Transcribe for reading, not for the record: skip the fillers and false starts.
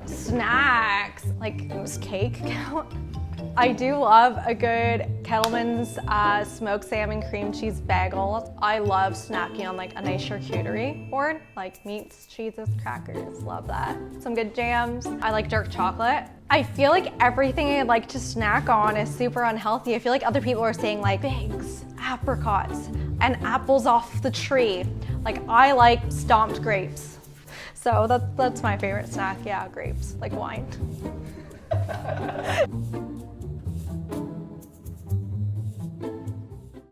Snacks, like does cake count? I do love a good Kettleman's smoked salmon cream cheese bagel. I love snacking on like a nice charcuterie board, like meats, cheeses, crackers, love that. Some good jams. I like dark chocolate. I feel like everything I like to snack on is super unhealthy. I feel like other people are saying like figs, apricots, and apples off the tree. Like I like stomped grapes. So that's my favorite snack, yeah, grapes, like wine.